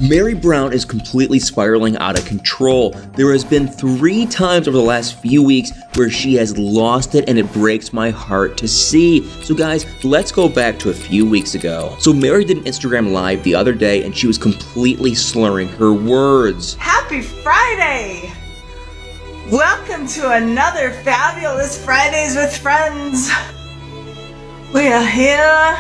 Meri Brown is completely spiraling out of control. There has been 3 times over the last few weeks where she has lost it, and it breaks my heart to see. So guys, let's go back to a few weeks ago. So Meri did an Instagram live the other day, and she was completely slurring her words. Happy Friday! Welcome to another fabulous Fridays with Friends. We are here.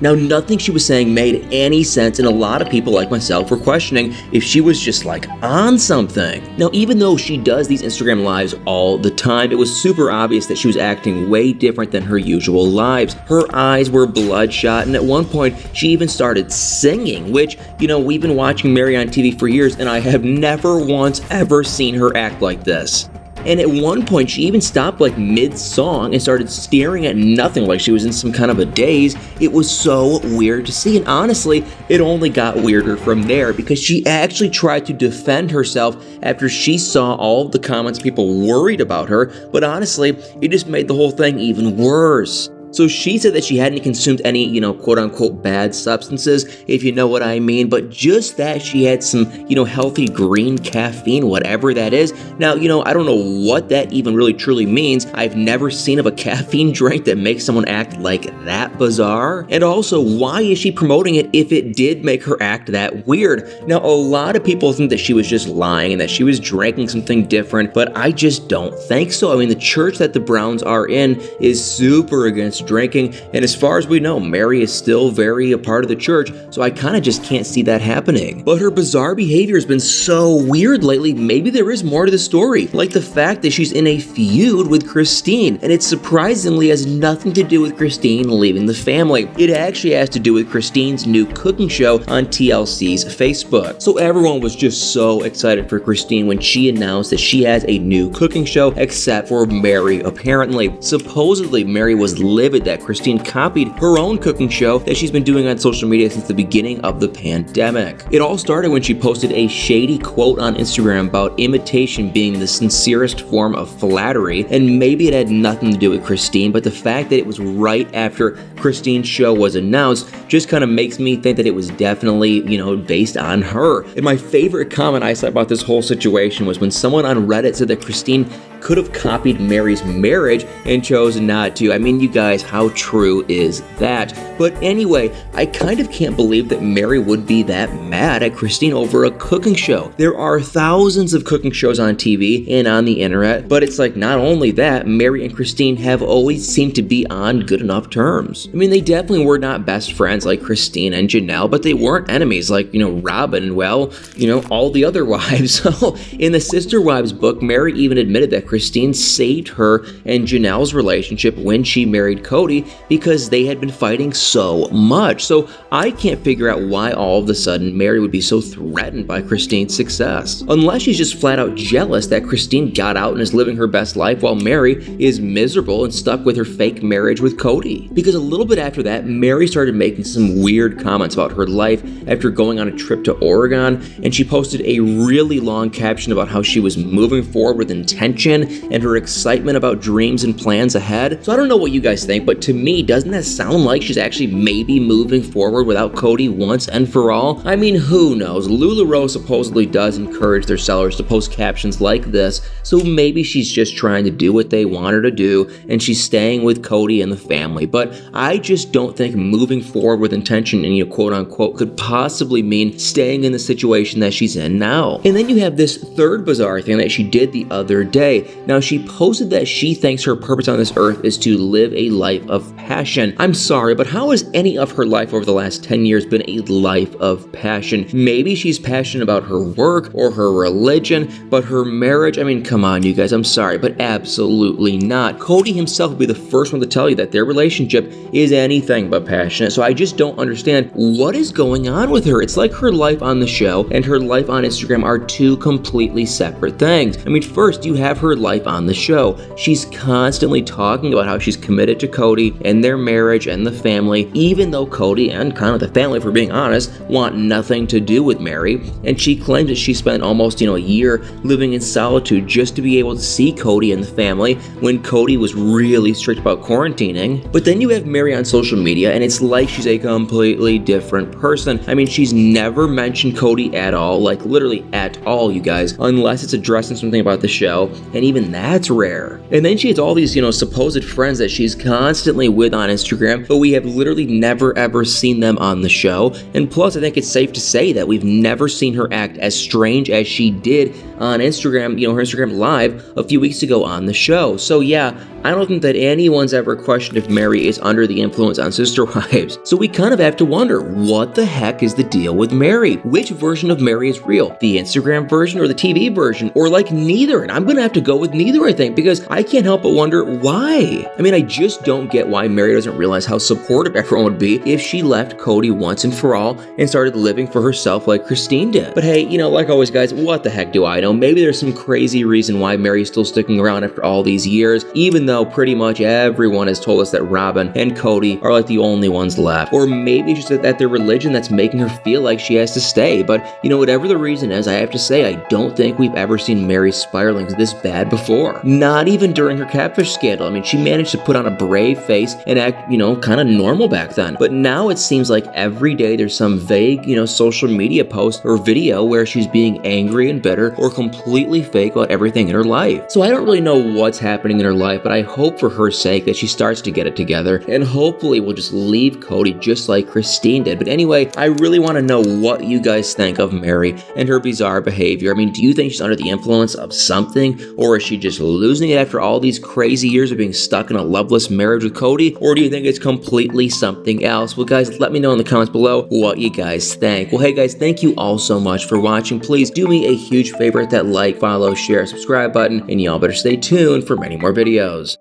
Now, nothing she was saying made any sense, and a lot of people like myself were questioning if she was just like on something. Now, even though she does these Instagram lives all the time, it was super obvious that she was acting way different than her usual lives. Her eyes were bloodshot, and at one point, she even started singing, which, we've been watching Meri on TV for years, and I have never once ever seen her act like this. And at one point, she even stopped like mid-song and started staring at nothing like she was in some kind of a daze. It was so weird to see, and honestly, it only got weirder from there because she actually tried to defend herself after she saw all of the comments people worried about her, but honestly, it just made the whole thing even worse. So she said that she hadn't consumed any, quote-unquote bad substances, if you know what I mean, but just that she had some, healthy green caffeine, whatever that is. Now, I don't know what that even really truly means. I've never seen of a caffeine drink that makes someone act like that bizarre. And also, why is she promoting it if it did make her act that weird? Now, a lot of people think that she was just lying and that she was drinking something different, but I just don't think so. I mean, the church that the Browns are in is super against drinking, and as far as we know, Meri is still very a part of the church, so I kind of just can't see that happening. But her bizarre behavior has been so weird lately. Maybe there is more to the story, like the fact that she's in a feud with Christine, and it surprisingly has nothing to do with Christine leaving the family. It actually has to do with Christine's new cooking show on TLC's Facebook. So everyone was just so excited for Christine when she announced that she has a new cooking show, except for Meri, apparently. Supposedly, Meri was livid that Christine copied her own cooking show that she's been doing on social media since the beginning of the pandemic. It all started when she posted a shady quote on Instagram about imitation being the sincerest form of flattery, and maybe it had nothing to do with Christine, but the fact that it was right after Christine's show was announced just kind of makes me think that it was definitely, based on her. And my favorite comment I saw about this whole situation was when someone on Reddit said that Christine could have copied Meri's marriage and chose not to. I mean, you guys, how true is that? But anyway, I kind of can't believe that Meri would be that mad at Christine over a cooking show. There are thousands of cooking shows on TV and on the internet, but it's like not only that, Meri and Christine have always seemed to be on good enough terms. I mean, they definitely were not best friends like Christine and Janelle, but they weren't enemies like, Robin and, all the other wives. So in the Sister Wives book, Meri even admitted that Christine saved her and Janelle's relationship when she married Cody because they had been fighting so much. So I can't figure out why all of a sudden Meri would be so threatened by Christine's success. Unless she's just flat out jealous that Christine got out and is living her best life while Meri is miserable and stuck with her fake marriage with Cody. Because a little bit after that, Meri started making some weird comments about her life after going on a trip to Oregon, and she posted a really long caption about how she was moving forward with intention and her excitement about dreams and plans ahead. So I don't know what you guys think, but to me, doesn't that sound like she's actually maybe moving forward without Cody once and for all? I mean, who knows? LuLaRoe supposedly does encourage their sellers to post captions like this, so maybe she's just trying to do what they want her to do, and she's staying with Cody and the family. But I just don't think moving forward with intention and, quote unquote, could possibly mean staying in the situation that she's in now. And then you have this third bizarre thing that she did the other day. Now, she posted that she thinks her purpose on this earth is to live a life of passion. I'm sorry, but how has any of her life over the last 10 years been a life of passion? Maybe she's passionate about her work or her religion, but her marriage, I mean, come on, you guys, I'm sorry, but absolutely not. Cody himself will be the first one to tell you that their relationship is anything but passionate, so I just don't understand what is going on with her. It's like her life on the show and her life on Instagram are two completely separate things. I mean, first, you have her life on the show. She's constantly talking about how she's committed to Cody and their marriage and the family, even though Cody and kind of the family, if we're being honest, want nothing to do with Meri. And she claims that she spent almost, a year living in solitude just to be able to see Cody and the family when Cody was really strict about quarantining. But then you have Meri on social media and it's like she's a completely different person. I mean, she's never mentioned Cody at all, like literally at all, you guys, unless it's addressing something about the show, and even that's rare. And then she has all these, supposed friends that she's constantly with on Instagram, but we have literally never ever seen them on the show. And plus, I think it's safe to say that we've never seen her act as strange as she did on Instagram, her Instagram live a few weeks ago on the show. So yeah, I don't think that anyone's ever questioned if Meri is under the influence on Sister Wives. So we kind of have to wonder, what the heck is the deal with Meri? Which version of Meri is real? The Instagram version or the TV version? Or like neither? And I'm gonna have to go with neither, I think, because I can't help but wonder why. I mean, I just don't get why Meri doesn't realize how supportive everyone would be if she left Cody once and for all and started living for herself like Christine did. But hey, like always, guys, what the heck do I know? Maybe there's some crazy reason why Meri's still sticking around after all these years, even though pretty much everyone has told us that Robin and Cody are like the only ones left. Or maybe it's just that their religion that's making her feel like she has to stay. But whatever the reason is, I have to say, I don't think we've ever seen Meri spiraling this bad before. Not even during her catfish scandal. I mean, she managed to put on a brave face and act, kind of normal back then. But now it seems like every day there's some vague, social media post or video where she's being angry and bitter or completely fake about everything in her life. So I don't really know what's happening in her life, but I hope for her sake that she starts to get it together and hopefully will just leave Cody just like Christine did. But anyway, I really want to know what you guys think of Meri and her bizarre behavior. I mean, do you think she's under the influence of something, or is she just losing it after all these crazy years of being stuck in a loveless marriage with Cody, or do you think it's completely something else? Well, guys, let me know in the comments below what you guys think. Well, hey guys, thank you all so much for watching. Please do me a huge favor, hit that like, follow, share, subscribe button, and y'all better stay tuned for many more videos.